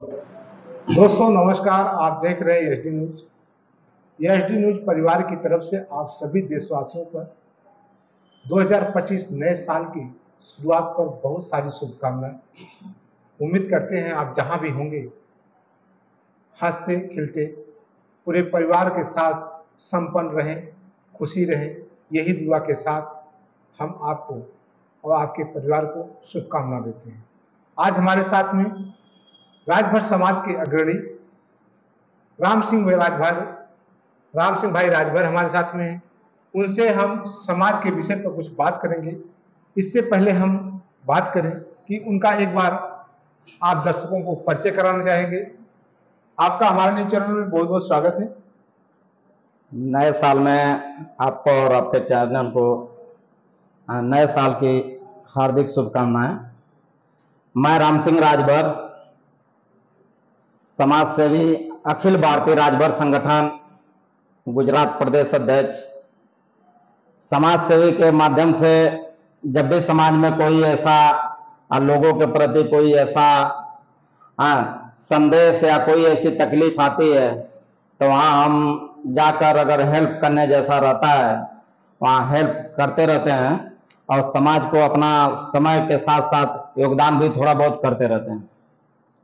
दोस्तों नमस्कार। आप देख रहे हैं एचडी न्यूज। यह एचडी न्यूज परिवार की तरफ से आप सभी देशवासियों पर 2025 नए साल की शुरुआत पर बहुत सारी शुभकामनाएं। उम्मीद करते हैं आप जहां भी होंगे हंसते खिलते पूरे परिवार के साथ संपन्न रहें, खुशी रहें। यही दुआ के साथ हम आपको और आपके परिवार को शुभकामना देते हैं। आज हमारे साथ में राजभर समाज के अग्रणी राम सिंह भाई राजभर हमारे साथ में हैं। उनसे हम समाज के विषय पर कुछ बात करेंगे। इससे पहले हम बात करें कि उनका एक बार आप दर्शकों को परिचय कराना चाहेंगे। आपका हमारे न्यूज चैनल में बहुत बहुत स्वागत है। नए साल में आपको और आपके चैनल को नए साल की हार्दिक शुभकामनाएं। मैं राम सिंह राजभर, समाज सेवी, अखिल भारतीय राजभर संगठन गुजरात प्रदेश अध्यक्ष। समाज सेवी के माध्यम से जब भी समाज में कोई ऐसा लोगों के प्रति कोई ऐसा संदेश या कोई ऐसी तकलीफ आती है तो वहाँ हम जाकर अगर हेल्प करने जैसा रहता है वहाँ हेल्प करते रहते हैं और समाज को अपना समय के साथ साथ योगदान भी थोड़ा बहुत करते रहते हैं।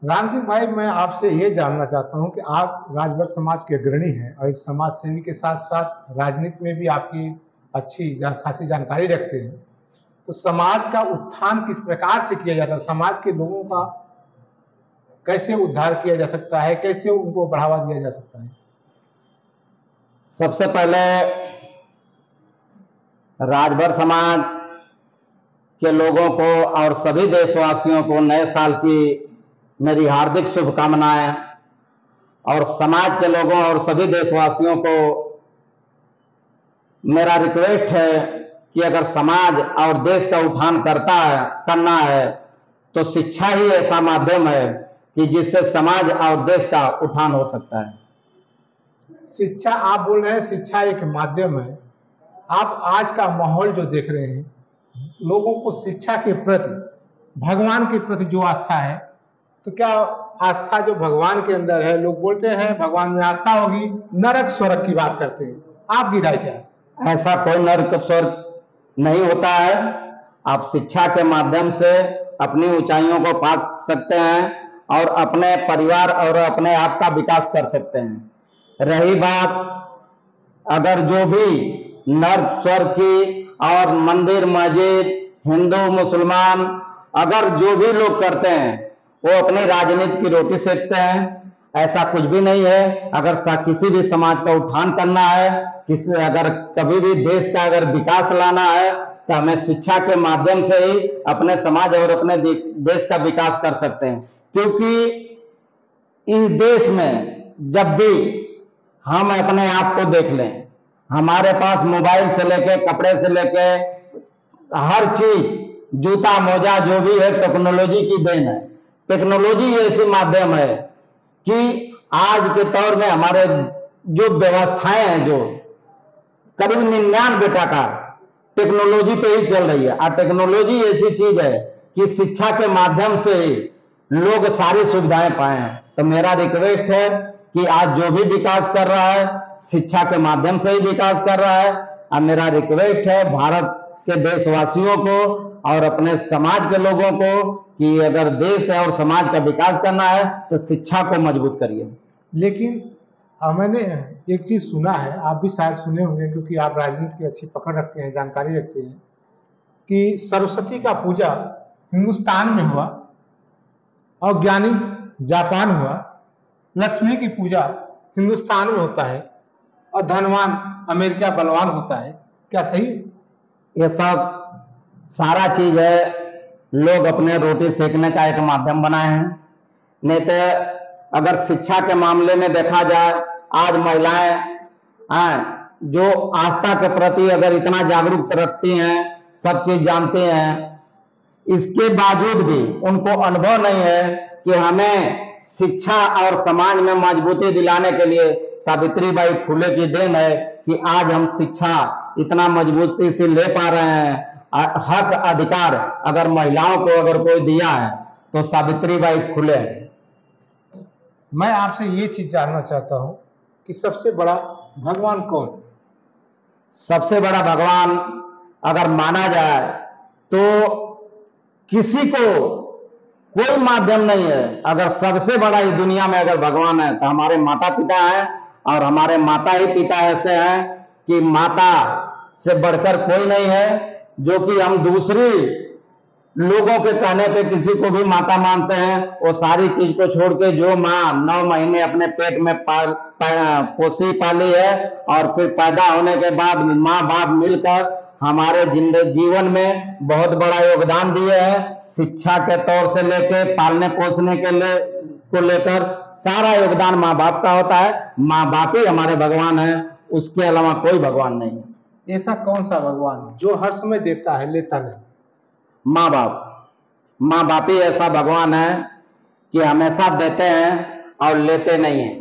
राम सिंह भाई, मैं आपसे ये जानना चाहता हूँ कि आप राजभर समाज के अग्रणी हैं और एक समाज सेवी के साथ साथ राजनीति में भी आपकी अच्छी खासी जानकारी रखते हैं। तो समाज का उत्थान किस प्रकार से किया जाता है? समाज के लोगों का कैसे उद्धार किया जा सकता है? कैसे उनको बढ़ावा दिया जा सकता है? सबसे पहले राजभर समाज के लोगों को और सभी देशवासियों को नए साल की मेरी हार्दिक शुभकामनाएं। और समाज के लोगों और सभी देशवासियों को मेरा रिक्वेस्ट है कि अगर समाज और देश का उत्थान करना है तो शिक्षा ही ऐसा माध्यम है कि जिससे समाज और देश का उत्थान हो सकता है। शिक्षा, आप बोल रहे हैं शिक्षा एक माध्यम है। आप आज का माहौल जो देख रहे हैं, लोगों को शिक्षा के प्रति, भगवान के प्रति जो आस्था है, तो क्या आस्था जो भगवान के अंदर है, लोग बोलते हैं भगवान में आस्था होगी, नरक स्वर्ग की बात करते हैं। आपकी राय क्या है? ऐसा कोई नरक स्वर्ग नहीं होता है। आप शिक्षा के माध्यम से अपनी ऊंचाइयों को पा सकते हैं और अपने परिवार और अपने आप का विकास कर सकते हैं। रही बात अगर जो भी नर्क स्वर्ग की और मंदिर मस्जिद हिंदू मुसलमान अगर जो भी लोग करते हैं वो अपनी राजनीति की रोटी सेकते हैं, ऐसा कुछ भी नहीं है। अगर किसी भी समाज का उत्थान करना है, अगर कभी भी देश का अगर विकास लाना है तो हमें शिक्षा के माध्यम से ही अपने समाज और अपने देश का विकास कर सकते हैं। क्योंकि इस देश में जब भी हम अपने आप को देख लें, हमारे पास मोबाइल से लेके कपड़े से लेके हर चीज, जूता मोजा जो भी है टेक्नोलॉजी की देन है। टेक्नोलॉजी ऐसी माध्यम है कि आज के दौर में हमारे जो व्यवस्थाएं हैं, जो करीब 99% टेक्नोलॉजी पे ही चल रही है। और टेक्नोलॉजी ऐसी चीज है कि शिक्षा के माध्यम से ही लोग सारी सुविधाएं पाए हैं। तो मेरा रिक्वेस्ट है कि आज जो भी विकास कर रहा है शिक्षा के माध्यम से ही विकास कर रहा है। और मेरा रिक्वेस्ट है भारत के देशवासियों को और अपने समाज के लोगों को कि अगर देश और समाज का विकास करना है तो शिक्षा को मजबूत करिए। लेकिन मैंने एक चीज सुना है, आप भी शायद सुने होंगे क्योंकि आप राजनीति की अच्छी पकड़ रखते हैं, जानकारी रखते हैं, कि सरस्वती का पूजा हिंदुस्तान में हुआ और ज्ञानी जापान हुआ, लक्ष्मी की पूजा हिंदुस्तान में होता है और धनवान अमेरिका बलवान होता है। क्या सही? ये सब सारा चीज है, लोग अपने रोटी सेकने का एक माध्यम बनाए हैं। नहीं तो अगर शिक्षा के मामले में देखा जाए, आज महिलाएं जो आस्था के प्रति अगर इतना जागरूक रखती हैं, सब चीज जानती हैं, इसके बावजूद भी उनको अनुभव नहीं है कि हमें शिक्षा और समाज में मजबूती दिलाने के लिए सावित्रीबाई फुले की देन है कि आज हम शिक्षा इतना मजबूती से ले पा रहे हैं। हक अधिकार अगर महिलाओं को अगर कोई दिया है तो सावित्रीबाई फुले है। मैं आपसे ये चीज जानना चाहता हूं कि सबसे बड़ा भगवान कौन है? सबसे बड़ा भगवान अगर माना जाए तो किसी को कोई माध्यम नहीं है। अगर सबसे बड़ा इस दुनिया में अगर भगवान है तो हमारे माता पिता हैं, और हमारे माता ही पिता ऐसे हैं कि माता से बढ़कर कोई नहीं है, जो कि हम दूसरी लोगों के कहने पे किसी को भी माता मानते हैं। वो सारी चीज को छोड़ के जो माँ 9 महीने अपने पेट में पोसी पाली है, और फिर पैदा होने के बाद माँ बाप मिलकर हमारे जीवन में बहुत बड़ा योगदान दिए हैं। शिक्षा के तौर से लेके पालने पोसने को लेकर सारा योगदान माँ बाप का होता है। माँ बाप ही हमारे भगवान है, उसके अलावा कोई भगवान नहीं है। ऐसा कौन सा भगवान जो हर समय देता है लेता नहीं? माँ बाप ही ऐसा भगवान है कि हमेशा देते हैं और लेते नहीं हैं।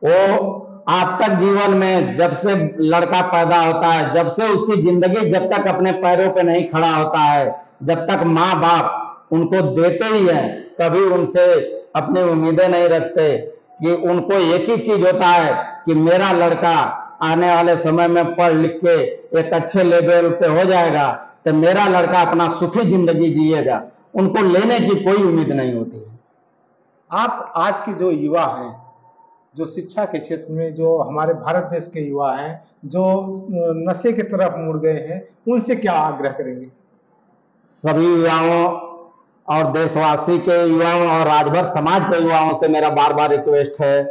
वो आज तक जीवन में जब से लड़का पैदा होता है, जब से उसकी जिंदगी जब तक अपने पैरों पे नहीं खड़ा होता है, जब तक माँ बाप उनको देते ही हैं, कभी उनसे अपनी उम्मीदें नहीं रखते। कि उनको एक ही चीज होता है कि मेरा लड़का आने वाले समय में पढ़ लिख के एक अच्छे लेवल पे हो जाएगा तो मेरा लड़का अपना सुखी जिंदगी जिएगा। उनको लेने की कोई उम्मीद नहीं होती है। आप आज के जो युवा हैं, जो शिक्षा के क्षेत्र में जो हमारे भारत देश के युवा हैं, जो नशे की तरफ मुड़ गए हैं, उनसे क्या आग्रह करेंगे? सभी युवाओं और देशवासी के युवाओं और राजभर समाज के युवाओं से मेरा बार बार रिक्वेस्ट है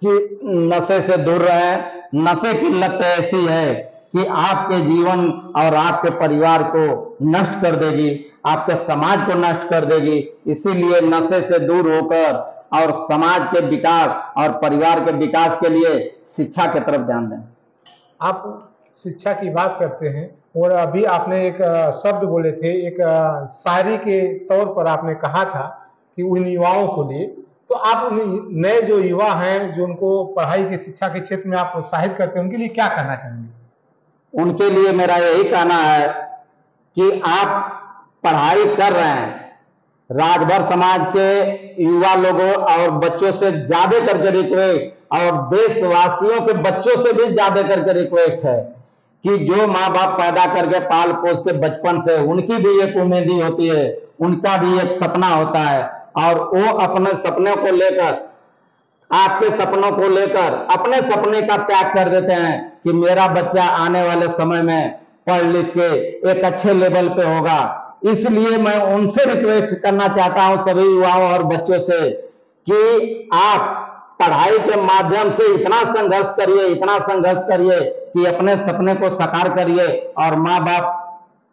कि नशे से दूर रहें। नशे की लत ऐसी है कि आपके जीवन और आपके परिवार को नष्ट कर देगी, आपके समाज को नष्ट कर देगी। इसीलिए नशे से दूर होकर और समाज के विकास और परिवार के विकास के लिए शिक्षा की तरफ ध्यान दें। आप शिक्षा की बात करते हैं और अभी आपने एक शब्द बोले थे, एक शायरी के तौर पर आपने कहा था कि उन युवाओं को लिए, तो आप उन नए जो युवा हैं जो उनको पढ़ाई की शिक्षा के क्षेत्र में आप प्रोत्साहित करते हैं, उनके लिए क्या कहना चाहेंगे? उनके लिए मेरा यही कहना है कि आप पढ़ाई कर रहे हैं, राजभर समाज के युवा लोगों और बच्चों से ज्यादा करके रिक्वेस्ट, और देशवासियों के बच्चों से भी ज्यादा करके रिक्वेस्ट है कि जो माँ बाप पैदा करके पाल पोस के बचपन से, उनकी भी एक उम्मीद होती है, उनका भी एक सपना होता है, और वो अपने सपने को लेकर, आपके सपनों को लेकर अपने सपने का त्याग कर देते हैं कि मेरा बच्चा आने वाले समय में पढ़ लिख के एक अच्छे लेवल पे होगा। इसलिए मैं उनसे रिक्वेस्ट करना चाहता हूं, सभी युवाओं और बच्चों से, कि आप पढ़ाई के माध्यम से इतना संघर्ष करिए कि अपने सपने को साकार करिए और माँ बाप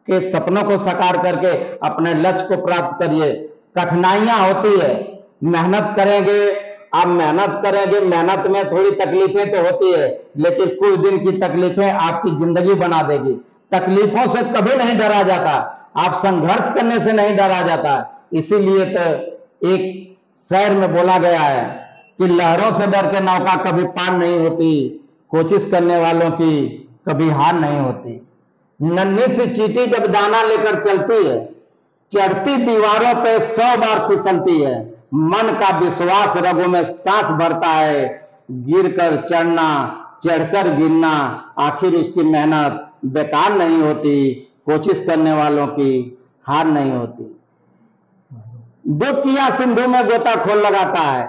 के सपनों को साकार करके अपने लक्ष्य को प्राप्त करिए। कठिनाइयां होती है, मेहनत करेंगे, आप मेहनत करेंगे, मेहनत में थोड़ी तकलीफें तो होती है, लेकिन कुछ दिन की तकलीफें आपकी जिंदगी बना देगी। तकलीफों से कभी नहीं डरा जाता, आप संघर्ष करने से नहीं डरा जाता। इसीलिए तो एक शेर में बोला गया है कि लहरों से डर के नौका कभी पार नहीं होती, कोशिश करने वालों की कभी हार नहीं होती। नन्ही सी चींटी जब दाना लेकर चलती है, चढ़ती दीवारों पे 100 बार फिसलती है, मन का विश्वास रगों में सांस भरता है, गिरकर चढ़ना, चढ़कर गिरना, आखिर उसकी मेहनत बेकार नहीं होती, कोशिश करने वालों की हार नहीं होती। डुबकियां सिंधु में गोताखोर लगाता है,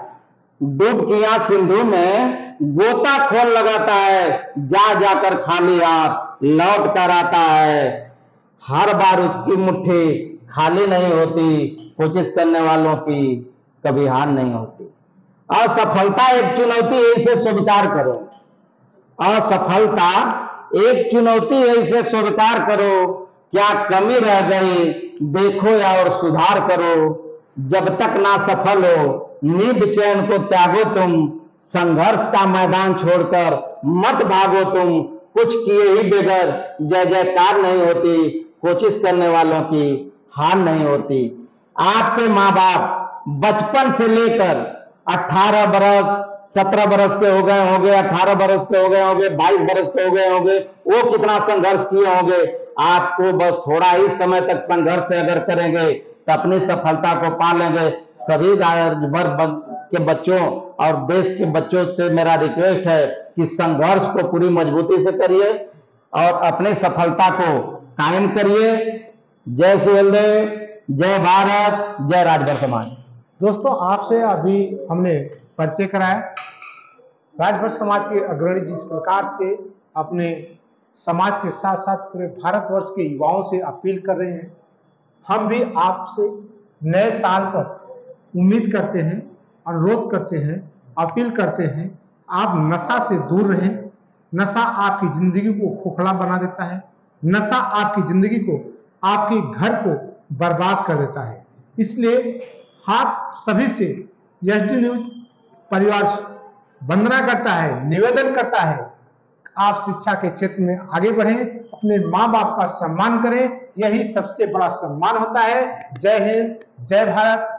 डुबकियां सिंधु में गोताखोर लगाता है, जा जाकर खाली हाथ लौट कर आता है। हर बार उसकी मुट्ठी खाली नहीं होती, कोशिश करने वालों की कभी हार नहीं होती। असफलता एक चुनौती है, इसे स्वीकार करो। असफलता एक चुनौती है, इसे स्वीकार करो। क्या कमी रह गई देखो या और सुधार करो। जब तक ना सफल हो नींद चैन को त्यागो तुम, संघर्ष का मैदान छोड़कर मत भागो तुम। कुछ किए ही बगैर जय जयकार नहीं होती, कोशिश करने वालों की हार नहीं होती। आपके माँ बाप बचपन से लेकर 18 बरस 17 बरस के हो गए होंगे, 18 बरस के हो गए होंगे, 22 बरस के हो गए होंगे, वो कितना संघर्ष किए होंगे। आपको बस थोड़ा ही समय तक संघर्ष से अगर करेंगे तो अपनी सफलता को पा लेंगे। सभी राजभर के बच्चों और देश के बच्चों से मेरा रिक्वेस्ट है कि संघर्ष को पूरी मजबूती से करिए और अपनी सफलता को कायम करिए। जय सुहेलदेव, जय भारत, जय राजभर समाज। दोस्तों, आपसे अभी हमने परिचय कराया। राजभर समाज के अग्रणी जिस प्रकार से अपने समाज के साथ साथ पूरे भारतवर्ष के युवाओं से अपील कर रहे हैं, हम भी आपसे नए साल पर उम्मीद करते हैं, अनुरोध करते हैं, अपील करते हैं, आप नशा से दूर रहें। नशा आपकी जिंदगी को खोखला बना देता है। नशा आपकी जिंदगी को, आपके घर को बर्बाद कर देता है। इसलिए आप सभी से एसडी न्यूज परिवार वंदना करता है, निवेदन करता है, आप शिक्षा के क्षेत्र में आगे बढ़ें, अपने माँ बाप का सम्मान करें, यही सबसे बड़ा सम्मान होता है। जय हिंद, जय भारत।